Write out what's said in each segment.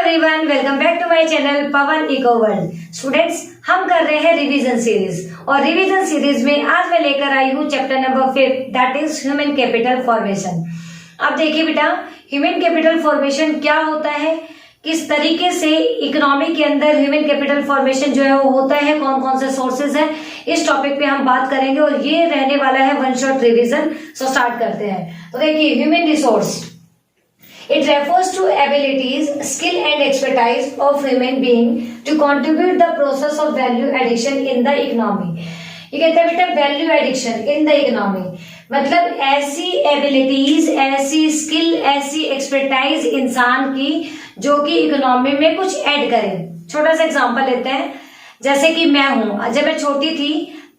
Everyone, welcome back to my channel Pawan Eco World. Students, हम कर रहे हैं रिवीजन सीरीज और रिवीजन सीरीज में आज मैं लेकर आई हूँ chapter number 5, that is human capital formation. अब देखिए बेटा, ह्यूमन कैपिटल फॉर्मेशन क्या होता है, किस तरीके से इकोनॉमी के अंदर ह्यूमन कैपिटल फॉर्मेशन जो है वो होता है, कौन कौन से सोर्सेज है, इस टॉपिक पे हम बात करेंगे और ये रहने वाला है one shot revision. So start करते हैं। तो देखिए, human resource it refers to abilities, skill and expertise of human being to contribute the process of value addition in the economy। ये कहते हैं बेटा value addiction in the economy, मतलब ऐसी एबिलिटीज, ऐसी स्किल, ऐसी एक्सपर्टाइज इंसान की जो कि इकोनॉमी में कुछ ऐड करे। छोटा सा एग्जांपल लेते हैं, जैसे कि मैं हूं, जब मैं छोटी थी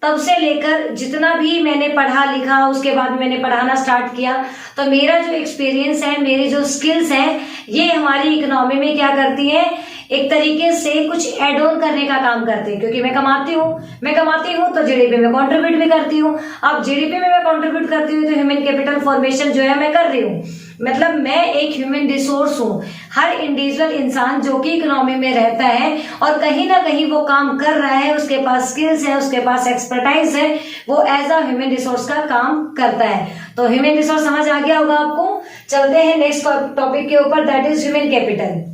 तब से लेकर जितना भी मैंने पढ़ा लिखा, उसके बाद मैंने पढ़ाना स्टार्ट किया, तो मेरा जो एक्सपीरियंस है, मेरी जो स्किल्स हैं, ये हमारी इकोनॉमी में क्या करती है, एक तरीके से कुछ एड ऑन करने का काम करते हैं। क्योंकि मैं कमाती हूँ तो जीडीपी में कंट्रीब्यूट भी करती हूँ। अब जीडीपी में मैं कंट्रीब्यूट करती हूँ तो ह्यूमन कैपिटल फॉर्मेशन जो है मैं कर रही हूँ, मतलब मैं एक ह्यूमन रिसोर्स हूँ। हर इंडिविजुअल इंसान जो कि इकोनॉमी में रहता है और कहीं ना कहीं वो काम कर रहा है, उसके पास स्किल्स है, उसके पास एक्सपर्टाइज है, वो एज अ ह्यूमन रिसोर्स का काम करता है। तो ह्यूमन रिसोर्स समझ आ गया होगा आपको। चलते हैं नेक्स्ट टॉपिक के ऊपर, that is human capital.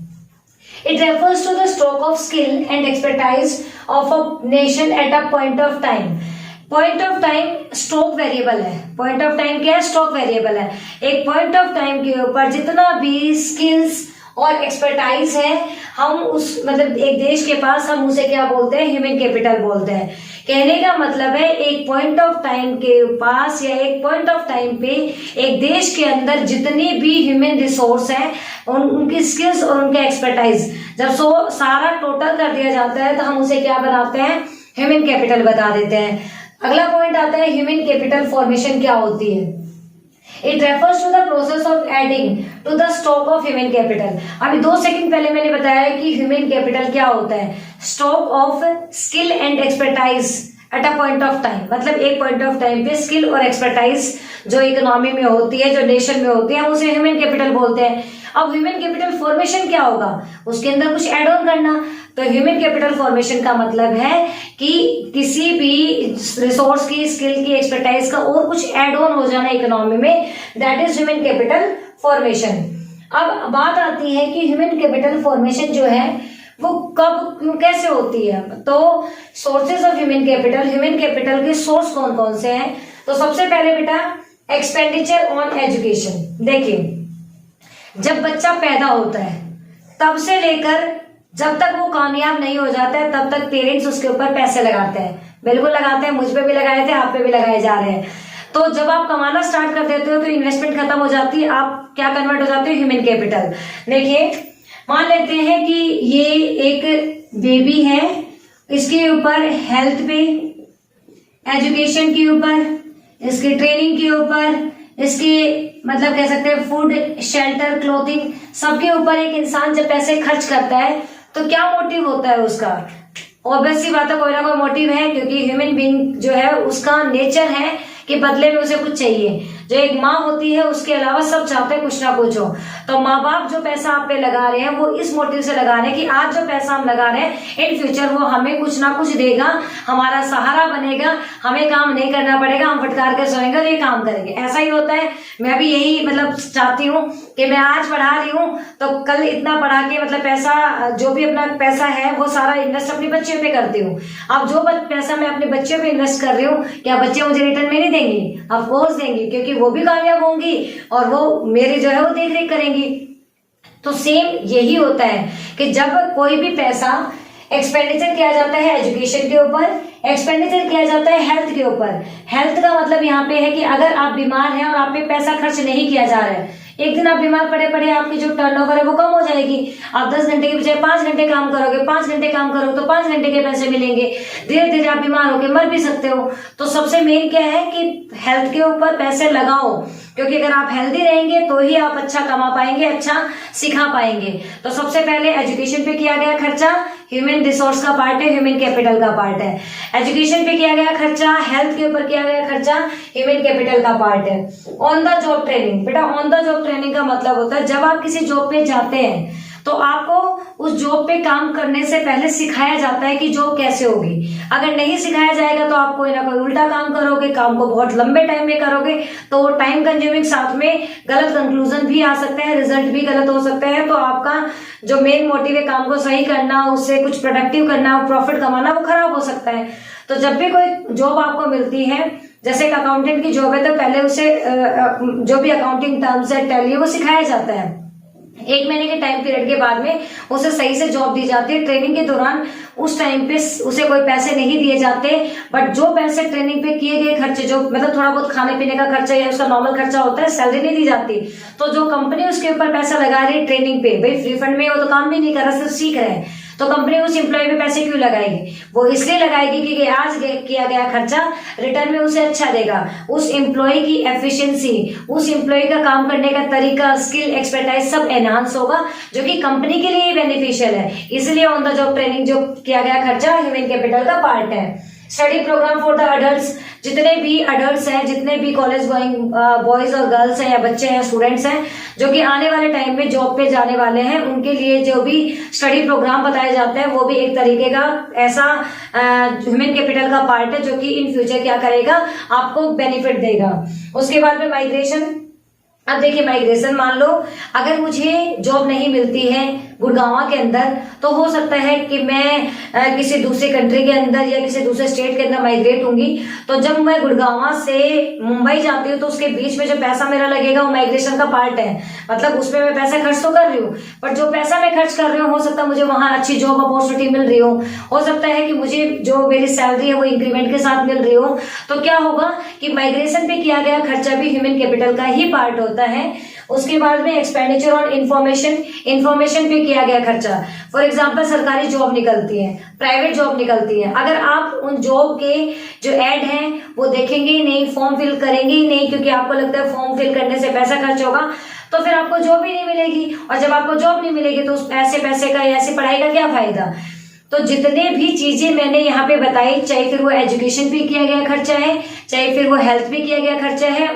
It refers to the stroke of skill and expertise of a nation at a point of time। Point of time stroke variable है। पॉइंट ऑफ टाइम क्या है? Stroke variable है। एक point of time के ऊपर जितना भी skills और एक्सपर्टाइज है, हम उस मतलब एक देश के पास, हम उसे क्या बोलते हैं? ह्यूमन कैपिटल बोलते हैं। कहने का मतलब है एक पॉइंट ऑफ टाइम के पास या एक पॉइंट ऑफ टाइम पे एक देश के अंदर जितनी भी ह्यूमन रिसोर्स है, उनकी स्किल्स और उनके एक्सपर्टाइज जब सारा टोटल कर दिया जाता है तो हम उसे क्या बनाते हैं? ह्यूमन कैपिटल बता देते हैं। अगला पॉइंट आता है ह्यूमन कैपिटल फॉर्मेशन क्या होती है। It refers to the process of adding to the stock of human capital. अभी 2 सेकंड पहले मैंने बताया कि ह्यूमन कैपिटल क्या होता है? Stock of skill and expertise at a point of time, मतलब एक पॉइंट ऑफ टाइम पे स्किल और एक्सपर्टाइज जो इकोनॉमी में होती है, जो नेशन में होती है, हम उसे ह्यूमन कैपिटल बोलते हैं। अब ह्यूमन कैपिटल फॉर्मेशन क्या होगा? उसके अंदर कुछ एड ऑन करना। तो ह्यूमन कैपिटल फॉर्मेशन का मतलब है कि किसी भी रिसोर्स की, स्किल की, एक्सपर्टाइज का और कुछ एड ऑन हो जाना इकोनॉमी में, that is human capital formation. अब बात आती है कि ह्यूमन कैपिटल फॉर्मेशन जो है वो कब, क्यों, कैसे होती है। तो सोर्सेज ऑफ ह्यूमन कैपिटल के सोर्स कौन कौन से हैं? तो सबसे पहले बेटा एक्सपेंडिचर ऑन एजुकेशन। देखिए, जब बच्चा पैदा होता है तब से लेकर जब तक वो कामयाब नहीं हो जाता है, तब तक पेरेंट्स उसके ऊपर पैसे लगाते हैं। बिल्कुल लगाते हैं, मुझ पे भी लगाए थे, आप पे भी लगाए जा रहे हैं। तो जब आप कमाना स्टार्ट कर देते हो तो इन्वेस्टमेंट खत्म हो जाती है, आप क्या कन्वर्ट हो जाते हो? Human capital. देखिए, मान लेते हैं कि ये एक बेबी है, इसके ऊपर हेल्थ पे, एजुकेशन के ऊपर, इसकी ट्रेनिंग के ऊपर, इसके मतलब कह सकते हैं फूड, शेल्टर, क्लोथिंग, सबके ऊपर एक इंसान जब पैसे खर्च करता है तो क्या मोटिव होता है उसका? ऑब्वियस सी बात है, कोई ना कोई मोटिव है, क्योंकि ह्यूमन बीइंग जो है उसका नेचर है कि बदले में उसे कुछ चाहिए। जो एक माँ होती है उसके अलावा सब चाहते हैं कुछ ना कुछ हो। तो माँ बाप जो पैसा आप पे लगा रहे हैं वो इस मोटिव से लगा रहे हैं कि आज जो पैसा हम लगा रहे हैं इन फ्यूचर वो हमें कुछ ना कुछ देगा, हमारा सहारा बनेगा, हमें काम नहीं करना पड़ेगा, हम फटकार के सोएंगे और ये काम करेंगे। ऐसा ही होता है। मैं भी यही मतलब चाहती हूँ कि मैं आज पढ़ा रही हूँ तो कल इतना पढ़ा के मतलब पैसा, जो भी अपना पैसा है वो सारा इन्वेस्ट अपने बच्चे पे करती हूँ। अब जो पैसा मैं अपने बच्चे पे इन्वेस्ट कर रही हूँ, क्या बच्चे मुझे रिटर्न में नहीं देंगे? ऑफ कोर्स देंगे, क्योंकि वो भी कामयाब होंगी और वो मेरे जो है वो देख रेख करेंगी। तो सेम यही होता है कि जब कोई भी पैसा एक्सपेंडिचर किया जाता है एजुकेशन के ऊपर, एक्सपेंडिचर किया जाता है हेल्थ के ऊपर। हेल्थ का मतलब यहाँ पे है कि अगर आप बीमार हैं और आप पे पैसा खर्च नहीं किया जा रहा है, एक दिन आप बीमार पड़े पड़े आपकी जो टर्नओवर है वो कम हो जाएगी। आप 10 घंटे की बजाय 5 घंटे काम करोगे, 5 घंटे काम करोगे तो 5 घंटे के पैसे मिलेंगे। धीरे धीरे आप बीमार होकर मर भी सकते हो। तो सबसे मेन क्या है कि हेल्थ के ऊपर पैसे लगाओ, क्योंकि अगर आप हेल्दी रहेंगे तो ही आप अच्छा कमा पाएंगे, अच्छा सिखा पाएंगे। तो सबसे पहले एजुकेशन पे किया गया खर्चा ह्यूमन रिसोर्स का पार्ट है, ह्यूमन कैपिटल का पार्ट है। एजुकेशन पे किया गया खर्चा, हेल्थ के ऊपर किया गया खर्चा ह्यूमन कैपिटल का पार्ट है। ऑन द जॉब ट्रेनिंग, बेटा ऑन द जॉब ट्रेनिंग का मतलब होता है जब आप किसी जॉब पे जाते हैं, तो आपको उस जॉब पे काम करने से पहले सिखाया जाता है कि जॉब कैसे होगी। अगर नहीं सिखाया जाएगा तो आप कोई ना कोई उल्टा काम करोगे, काम को बहुत लंबे टाइम में करोगे, तो वो टाइम कंज्यूमिंग, साथ में गलत कंक्लूजन भी आ सकते हैं, रिजल्ट भी गलत हो सकते हैं। तो आपका जो मेन मोटिव है काम को सही करना, उससे कुछ प्रोडक्टिव करना, प्रॉफिट कमाना, वो खराब हो सकता है। तो जब भी कोई जॉब आपको मिलती है, जैसे एक अकाउंटेंट की जॉब है, तो पहले उसे जो भी अकाउंटिंग टर्म्स है, टैली, वो सिखाया जाता है। 1 महीने के टाइम पीरियड के बाद में उसे सही से जॉब दी जाती है। ट्रेनिंग के दौरान उस टाइम पे उसे कोई पैसे नहीं दिए जाते, बट जो पैसे ट्रेनिंग पे किए गए खर्चे, जो मतलब थोड़ा बहुत खाने पीने का खर्चा या उसका नॉर्मल खर्चा होता है, सैलरी नहीं दी जाती। तो जो कंपनी उसके ऊपर पैसा लगा रही है ट्रेनिंग पे, भाई फ्री फंड में वो तो काम भी नहीं कर रहा, सिर्फ सीख रहे हैं, तो कंपनी उस एम्प्लॉय पे पैसे क्यों लगाएगी? वो इसलिए लगाएगी क्योंकि आज किया गया खर्चा रिटर्न में उसे अच्छा देगा। उस एम्प्लॉय की एफिशिएंसी, उस एम्प्लॉय का काम करने का तरीका, स्किल, एक्सपर्टाइज सब एनहांस होगा, जो कि कंपनी के लिए बेनिफिशियल है। इसलिए ऑन द जॉब ट्रेनिंग जो किया गया खर्चा ह्यूमन कैपिटल का पार्ट है। Study programme for the adults, जितने भी अडल्ट्स हैं, जितने भी कॉलेज गोइंग बॉयज और गर्ल्स हैं या बच्चे हैं, स्टूडेंट्स हैं, जो कि आने वाले टाइम में जॉब पे जाने वाले हैं, उनके लिए जो भी स्टडी प्रोग्राम बताए जाते हैं, वो भी एक तरीके का ऐसा ह्यूमन कैपिटल का पार्ट है जो कि इन फ्यूचर क्या करेगा, आपको बेनिफिट देगा। उसके बाद में माइग्रेशन। अब देखिए माइग्रेशन, मान लो अगर मुझे जॉब नहीं मिलती है गुड़गांव के अंदर, तो हो सकता है कि मैं किसी दूसरी कंट्री के अंदर या किसी दूसरे स्टेट के अंदर माइग्रेट होंगी। तो जब मैं गुड़गांव से मुंबई जाती हूँ, तो उसके बीच में जो पैसा मेरा लगेगा वो माइग्रेशन का पार्ट है। मतलब उसमें मैं पैसा खर्च तो कर रही हूँ, पर जो पैसा मैं खर्च कर रही हूँ, हो सकता है मुझे वहां अच्छी जॉब अपॉर्चुनिटी मिल रही हो सकता है कि मुझे जो मेरी सैलरी है वो इंक्रीमेंट के साथ मिल रही हो। तो क्या होगा कि माइग्रेशन पे किया गया खर्चा भी ह्यूमन कैपिटल का ही पार्ट होता है। उसके बाद में एक्सपेंडिचर ऑन इंफॉर्मेशन पे किया गया खर्चा। फॉर एग्जांपल सरकारी जॉब निकलती है, प्राइवेट जॉब निकलती है, अगर आप उन जॉब के जो ऐड हैं वो देखेंगे ही नहीं, फॉर्म फिल करेंगे ही नहीं, क्योंकि आपको लगता है फॉर्म फिल करने से पैसा खर्च होगा, तो फिर आपको जॉब ही नहीं मिलेगी। और जब आपको जॉब नहीं मिलेगी तो उस पैसे का या ऐसी पढ़ाई का क्या फायदा। तो जितने भी चीजें मैंने यहाँ पे बताई, चाहे फिर वो एजुकेशन पे किया गया खर्चा है, चाहे फिर वो हेल्थ पे किया गया खर्चा है,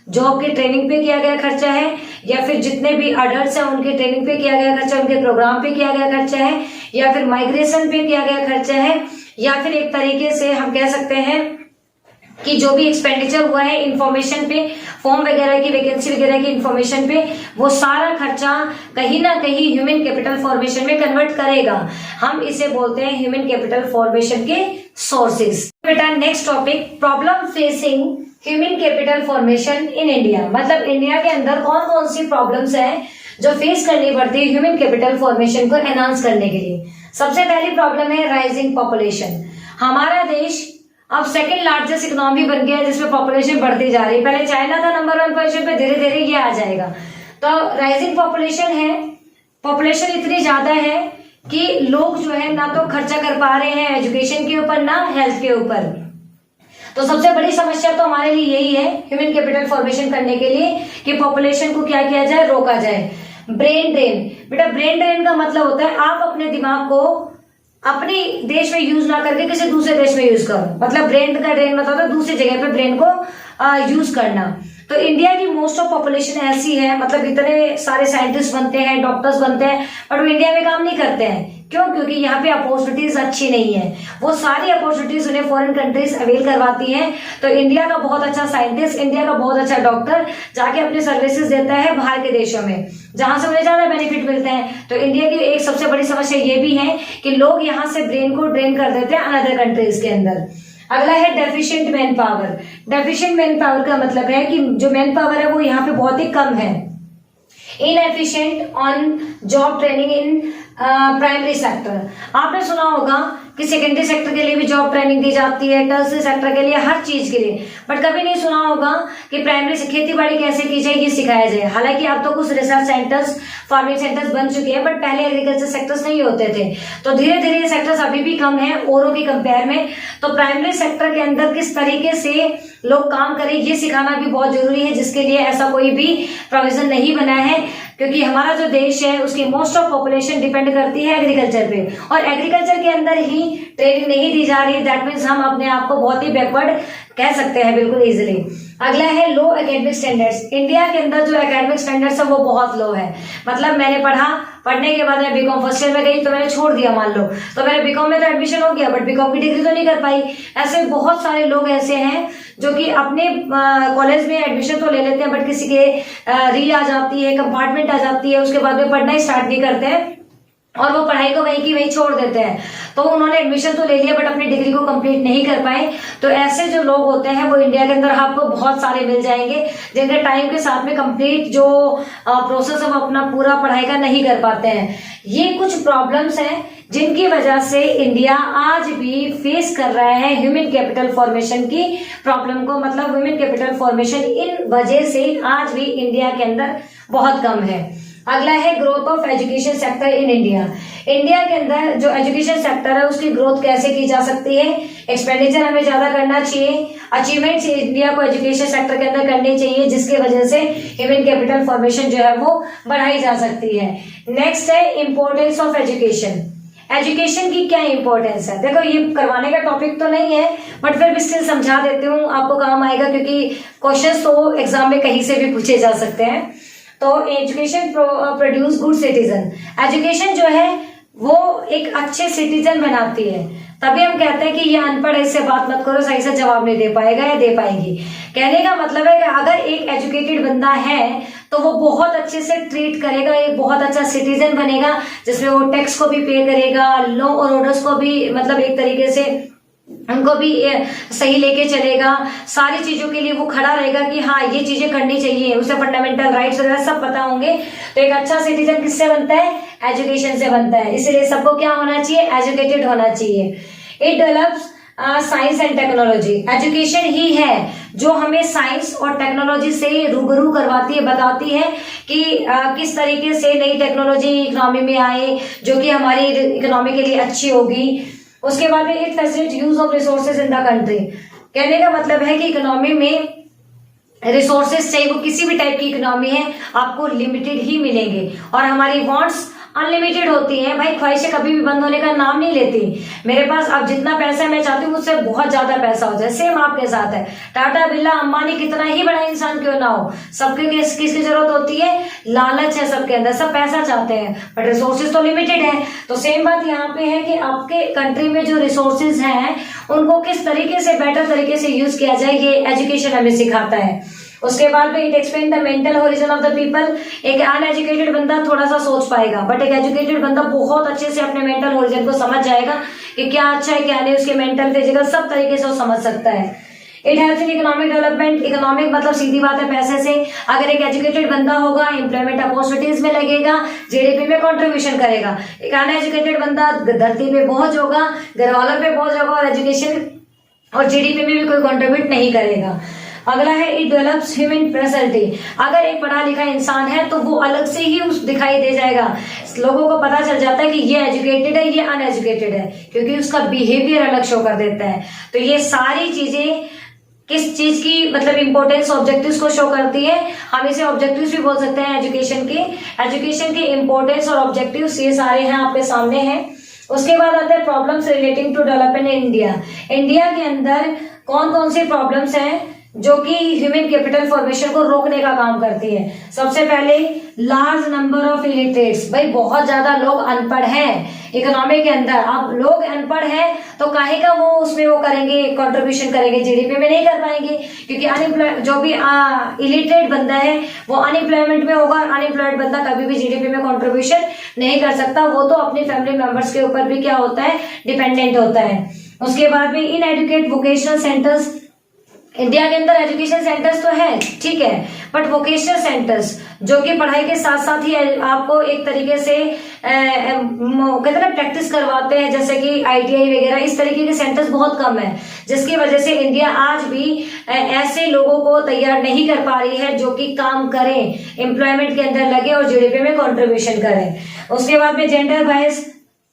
जॉब की ट्रेनिंग पे किया गया खर्चा है, या फिर जितने भी अडल्ट्स हैं उनके ट्रेनिंग पे किया गया खर्चा, उनके प्रोग्राम पे किया गया खर्चा है, या फिर माइग्रेशन पे किया गया खर्चा है, या फिर एक तरीके से हम कह सकते हैं कि जो भी एक्सपेंडिचर हुआ है इंफॉर्मेशन पे, फॉर्म वगैरह की, वैकेंसी वगैरह की इंफॉर्मेशन पे, वो सारा खर्चा कहीं ना कहीं ह्यूमन कैपिटल फॉर्मेशन में कन्वर्ट करेगा। हम इसे बोलते हैं ह्यूमन कैपिटल फॉर्मेशन के सोर्सेज। बेटा next topic, problem facing human capital formation in India. मतलब इंडिया के अंदर कौन कौन सी प्रॉब्लम्स हैं जो फेस करनी पड़ती है ह्यूमन कैपिटल फॉर्मेशन को एनहांस करने के लिए। सबसे पहली प्रॉब्लम है राइजिंग पॉपुलेशन। हमारा देश अब सेकंड लार्जेस्ट इकोनॉमी बन गया है, जिसमें पॉपुलेशन बढ़ती जा रही है। पहले चाइना था नंबर 1 पोजीशन पे, धीरे धीरे ये आ जाएगा। तो राइजिंग पॉपुलेशन है, पॉपुलेशन इतनी ज्यादा है कि लोग जो है ना तो खर्चा कर पा रहे हैं एजुकेशन के ऊपर, ना हेल्थ के ऊपर। तो सबसे बड़ी समस्या तो हमारे लिए यही है ह्यूमन कैपिटल फॉर्मेशन करने के लिए कि पॉपुलेशन को क्या किया जाए, रोका जाए। Brain drain. बेटा ब्रेन ड्रेन का मतलब होता है आप अपने दिमाग को अपने देश में यूज ना करके किसी दूसरे देश में यूज करो। मतलब ब्रेन का ड्रेन मतलब है दूसरी जगह पे ब्रेन को यूज करना। तो इंडिया की मोस्ट ऑफ पॉपुलेशन ऐसी है, मतलब इतने सारे साइंटिस्ट बनते हैं, डॉक्टर्स बनते हैं, बट वो इंडिया में काम नहीं करते हैं। क्यों? क्योंकि यहाँ पे अपॉर्चुनिटीज अच्छी नहीं है। वो सारी अपॉर्चुनिटीज उन्हें फॉरेन कंट्रीज अवेल करवाती हैं। तो इंडिया का बहुत अच्छा साइंटिस्ट, इंडिया का बहुत अच्छा डॉक्टर जाके अपने सर्विसेज देता है बाहर के देशों में, जहां से उन्हें ज्यादा बेनिफिट मिलते हैं। तो इंडिया की एक सबसे बड़ी समस्या ये भी है कि लोग यहाँ से ब्रेन को ड्रेन कर देते हैं अनदर कंट्रीज के अंदर। अगला है deficient man power. Deficient man power का मतलब है कि जो मैन पावर है वो यहाँ पे बहुत ही कम है। Inefficient on job training in primary sector. आपने सुना होगा कि सेकेंडरी सेक्टर के लिए भी जॉब ट्रेनिंग दी जाती है, टर्सरी सेक्टर के लिए, हर चीज के लिए, बट कभी नहीं सुना होगा कि प्राइमरी से खेती बाड़ी कैसे की जाए ये सिखाया जाए। हालांकि अब तो कुछ रिसर्च सेंटर्स, फार्मिंग सेंटर्स बन चुके हैं, बट पहले एग्रीकल्चर सेक्टर्स नहीं होते थे। तो धीरे धीरे ये सेक्टर्स अभी भी कम है औरों के कंपेयर में। तो प्राइमरी सेक्टर के अंदर किस तरीके से लोग काम करें ये सिखाना भी बहुत जरूरी है, जिसके लिए ऐसा कोई भी प्रोविजन नहीं बना है, क्योंकि हमारा जो देश है उसकी मोस्ट ऑफ पॉपुलेशन डिपेंड करती है एग्रीकल्चर पे, और एग्रीकल्चर के अंदर ही ट्रेनिंग नहीं दी जा रही है। दैट मीन्स हम अपने आप को बहुत ही बैकवर्ड कह सकते हैं बिल्कुल इजीली। अगला है लो एकेडमिक स्टैंडर्ड्स। इंडिया के अंदर जो एकेडमिक स्टैंडर्ड्स है वो बहुत लो है। मतलब मैंने पढ़ने के बाद मैं बीकॉम फर्स्ट ईयर में गई तो मैंने छोड़ दिया, मान लो तो मेरे बीकॉम में तो एडमिशन हो गया बट बीकॉम की डिग्री तो नहीं कर पाई। ऐसे बहुत सारे लोग ऐसे हैं जो कि अपने कॉलेज में एडमिशन तो ले लेते हैं बट किसी के री आ जाती है, कंपार्टमेंट आ जाती है, उसके बाद में पढ़ना ही स्टार्ट नहीं करते हैं और वो पढ़ाई को वहीं की वहीं छोड़ देते हैं। तो उन्होंने एडमिशन तो ले लिया बट अपनी डिग्री को कंप्लीट नहीं कर पाए। तो ऐसे जो लोग होते हैं वो इंडिया के अंदर आपको बहुत सारे मिल जाएंगे जिनके टाइम के साथ में कंप्लीट जो प्रोसेस है वो अपना पूरा पढ़ाई का नहीं कर पाते हैं। ये कुछ प्रॉब्लम्स हैं जिनकी वजह से इंडिया आज भी फेस कर रहा है ह्यूमन कैपिटल फॉर्मेशन की प्रॉब्लम को। मतलब ह्यूमन कैपिटल फॉर्मेशन इन वजह से आज भी इंडिया के अंदर बहुत कम है। अगला है growth of education sector in India. India के अंदर जो एजुकेशन सेक्टर है उसकी ग्रोथ कैसे की जा सकती है? एक्सपेंडिचर हमें ज्यादा करना चाहिए, अचीवमेंट्स इंडिया को एजुकेशन सेक्टर के अंदर करनी चाहिए जिसकी वजह से ह्यूमन कैपिटल फॉर्मेशन जो है वो बढ़ाई जा सकती है। नेक्स्ट है इंपॉर्टेंस ऑफ एजुकेशन। एजुकेशन की क्या इंपॉर्टेंस है? देखो ये करवाने का टॉपिक तो नहीं है बट फिर भी स्टिल समझा देती हूँ, आपको काम आएगा क्योंकि क्वेश्चंस तो एग्जाम में कहीं से भी पूछे जा सकते हैं। तो education produce good citizen. Education जो है वो एक अच्छे सिटीजन बनाती है। तभी हम कहते हैं कि ये अनपढ़ है, इससे बात मत करो, सही से जवाब नहीं दे पाएगा या दे पाएगी। कहने का मतलब है कि अगर एक एजुकेटेड बंदा है तो वो बहुत अच्छे से ट्रीट करेगा, एक बहुत अच्छा सिटीजन बनेगा जिसमें वो टैक्स को भी पे करेगा, लॉ और ऑर्डर्स को भी मतलब एक तरीके से उनको भी सही लेके चलेगा, सारी चीजों के लिए वो खड़ा रहेगा कि हाँ ये चीजें करनी चाहिए, उसे फंडामेंटल राइट्स वगैरह सब पता होंगे। तो एक अच्छा सिटीजन किससे बनता है? एजुकेशन से बनता है। इसलिए सबको क्या होना चाहिए? एजुकेटेड होना चाहिए। It develops science and technology. Education ही है जो हमें साइंस और टेक्नोलॉजी से रूबरू करवाती है, बताती है कि किस तरीके से नई टेक्नोलॉजी इकोनॉमी में आए जो कि हमारी इकोनॉमी के लिए अच्छी होगी। उसके बाद में it facilitate use of resources in the country. कहने का मतलब है कि इकोनॉमी में रिसोर्सेज चाहे वो किसी भी टाइप की इकोनॉमी है आपको लिमिटेड ही मिलेंगे और हमारी वांट्स अनलिमिटेड होती हैं। भाई ख्वाहिशें कभी भी बंद होने का नाम नहीं लेती। मेरे पास अब जितना पैसा है मैं चाहती हूँ मुझसे बहुत ज्यादा पैसा हो जाए। सेम आपके साथ है। टाटा बिरला अंबानी कितना ही बड़ा इंसान क्यों ना हो, सबके किसकी जरूरत होती है? लालच है सबके अंदर, सब पैसा चाहते हैं बट रिसोर्सेज तो लिमिटेड है। तो सेम बात यहाँ पे है कि आपके कंट्री में जो रिसोर्सेज हैं उनको किस तरीके से बेटर तरीके से यूज किया जाए ये एजुकेशन हमें सिखाता है। उसके बाद में it explain the mental origin of the people. एक अनएजुकेटेड बंदा थोड़ा सा सोच पाएगा बट एक एजुकेटेड बंदा बहुत अच्छे से अपने मेंटल ओरिजिन को समझ जाएगा कि क्या अच्छा है क्या नहीं, उसके मेंटल फिजिकल सब तरीके से वो समझ सकता है। It helps in economic development. Economic मतलब सीधी बात है पैसे से। अगर एक एजुकेटेड बंदा होगा एम्प्लॉयमेंट अपॉर्चुनिटीज में लगेगा, जीडीपी में कंट्रीब्यूशन करेगा। एक अनएजुकेटेड बंदा धरती पे बोझ होगा, घर वालों पे बोझ होगा और एजुकेशन और जीडीपी में भी कोई कंट्रीब्यूट नहीं करेगा। अगला है इट डेवलप्स ह्यूमन पर्सनैलिटी। अगर एक पढ़ा लिखा इंसान है तो वो अलग से ही उस दिखाई दे जाएगा, लोगों को पता चल जाता है कि ये एजुकेटेड है ये अनएजुकेटेड है क्योंकि उसका बिहेवियर अलग शो कर देता है। तो ये सारी चीजें किस चीज की मतलब इंपॉर्टेंस ऑब्जेक्टिव्स को शो करती है। हम इसे ऑब्जेक्टिव्स भी बोल सकते हैं एजुकेशन के। एजुकेशन के इंपॉर्टेंस और ऑब्जेक्टिव्स ये सारे हैं आपके सामने हैं। उसके बाद आते हैं problems relating to development in India. India के अंदर कौन कौन सी प्रॉब्लम्स हैं जो कि ह्यूमन कैपिटल फॉर्मेशन को रोकने का काम करती है? सबसे पहले लार्ज नंबर ऑफ इलिटरेट्स। भाई बहुत ज्यादा लोग अनपढ़ हैं इकोनॉमी के अंदर। अब लोग अनपढ़ हैं तो काहे का वो उसमें वो करेंगे कंट्रीब्यूशन करेंगे, जीडीपी में नहीं कर पाएंगे क्योंकि अनएम्प्लॉय जो भी इलिटरेट बंदा है वो अनएम्प्लॉयमेंट में होगा। अनएम्प्लॉयड बंदा कभी भी जीडीपी में कंट्रीब्यूशन नहीं कर सकता, वो तो अपने फैमिली मेंबर्स के ऊपर भी क्या होता है? डिपेंडेंट होता है। उसके बाद में इनएडुकेट वोकेशनल सेंटर्स। इंडिया के अंदर एजुकेशन सेंटर्स तो है ठीक है बट वोकेशनल सेंटर्स जो कि पढ़ाई के साथ साथ ही आपको एक तरीके से कहते हैं प्रैक्टिस करवाते हैं जैसे कि आईटीआई वगैरह, इस तरीके के सेंटर्स बहुत कम है जिसकी वजह से इंडिया आज भी ऐसे लोगों को तैयार नहीं कर पा रही है जो कि काम करें, एम्प्लॉयमेंट के अंदर लगे और जीडीपी में कंट्रीब्यूशन करें। उसके बाद में जेंडर बायस।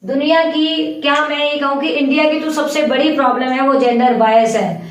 दुनिया की क्या मैं ये कहूँ कि इंडिया की तो सबसे बड़ी प्रॉब्लम है वो जेंडर बायस है।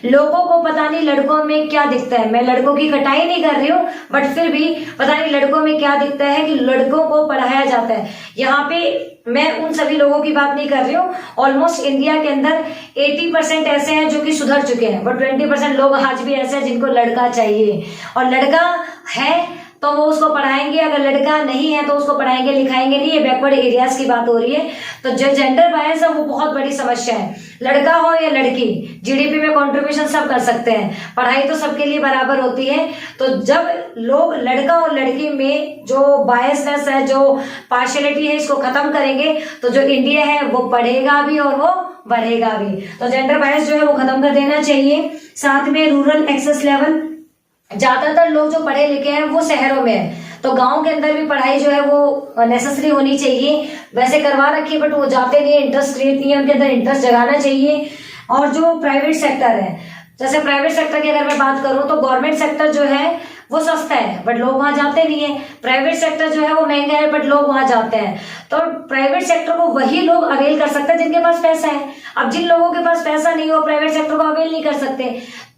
लोगों को पता नहीं लड़कों में क्या दिखता है, मैं लड़कों की कटाई नहीं कर रही हूँ, बट फिर भी पता नहीं लड़कों में क्या दिखता है कि लड़कों को पढ़ाया जाता है। यहाँ पे मैं उन सभी लोगों की बात नहीं कर रही हूँ। ऑलमोस्ट इंडिया के अंदर 80% ऐसे हैं जो कि सुधर चुके हैं, बट 20% लोग आज भी ऐसे हैं जिनको लड़का चाहिए, और लड़का है तो वो उसको पढ़ाएंगे, अगर लड़का नहीं है तो उसको पढ़ाएंगे लिखाएंगे नहीं। ये बैकवर्ड एरियाज की बात हो रही है। तो जो जेंडर बायस है वो बहुत बड़ी समस्या है। लड़का हो या लड़की, जीडीपी में कंट्रीब्यूशन सब कर सकते हैं, पढ़ाई तो सबके लिए बराबर होती है। तो जब लोग लड़का और लड़की में जो बायसनेस है, जो पार्शियलिटी है, इसको खत्म करेंगे तो जो इंडिया है वो पढ़ेगा भी और वो बढ़ेगा भी। तो जेंडर बायस जो है वो खत्म कर देना चाहिए। साथ में रूरल एक्सेस लेवल, ज्यादातर लोग जो पढ़े लिखे हैं वो शहरों में है, तो गांव के अंदर भी पढ़ाई जो है वो नेसेसरी होनी चाहिए। वैसे करवा रखी है बट वो जाते नहीं है, इंटरेस्ट क्रिएट नहीं है, उनके अंदर इंटरेस्ट जगाना चाहिए। और जो प्राइवेट सेक्टर है, जैसे प्राइवेट सेक्टर की अगर मैं बात करूं तो गवर्नमेंट सेक्टर जो है वो सस्ता है बट लोग वहां जाते नहीं है, प्राइवेट सेक्टर जो है वो महंगा है बट लोग वहां जाते हैं। तो प्राइवेट सेक्टर को वही लोग अवेल कर सकते हैं जिनके पास पैसा है। अब जिन लोगों के पास पैसा नहीं हो, प्राइवेट सेक्टर को अवेल नहीं कर सकते।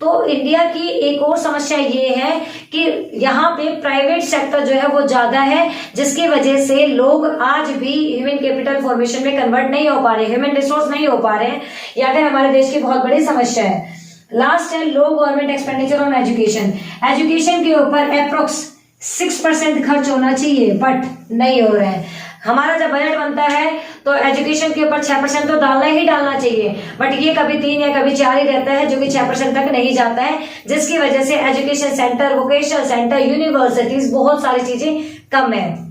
तो इंडिया की एक और समस्या ये है कि यहाँ पे प्राइवेट सेक्टर जो है वो ज्यादा है, जिसकी वजह से लोग आज भी ह्यूमन कैपिटल फॉर्मेशन में कन्वर्ट नहीं हो पा रहे, ह्यूमन रिसोर्स नहीं हो पा रहे हैं। यह फिर हमारे देश की बहुत बड़ी समस्या है। लास्ट है low government expenditure on education. Education के ऊपर अप्रोक्स 6% खर्च होना चाहिए बट नहीं हो रहा है। हमारा जब बजट बनता है तो एजुकेशन के ऊपर 6% तो डालना ही डालना चाहिए, बट ये कभी 3 या कभी 4 ही रहता है, जो कि 6% तक नहीं जाता है, जिसकी वजह से education centre, vocational centre, universities, बहुत सारी चीजें कम है।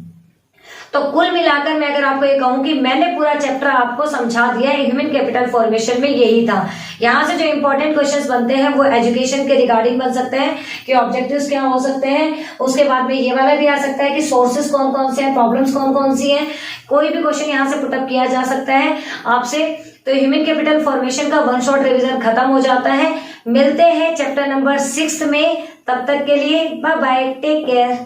तो कुल मिलाकर मैं अगर आपको ये कहूं कि मैंने पूरा चैप्टर आपको समझा दिया है, ह्यूमन कैपिटल फॉर्मेशन में यही था। यहाँ से जो इंपॉर्टेंट क्वेश्चंस बनते हैं वो एजुकेशन के रिगार्डिंग बन सकते हैं कि ऑब्जेक्टिव्स क्या हो सकते हैं। उसके बाद में ये वाला भी आ सकता है कि सोर्सेस कौन कौन से हैं, प्रॉब्लम्स कौन कौन सी हैं। कोई भी क्वेश्चन यहाँ से पुटअप किया जा सकता है आपसे। तो ह्यूमन कैपिटल फॉर्मेशन का 1 शॉट रिविजन खत्म हो जाता है। मिलते हैं चैप्टर नंबर 6 में, तब तक के लिए बाय बाय, टेक केयर।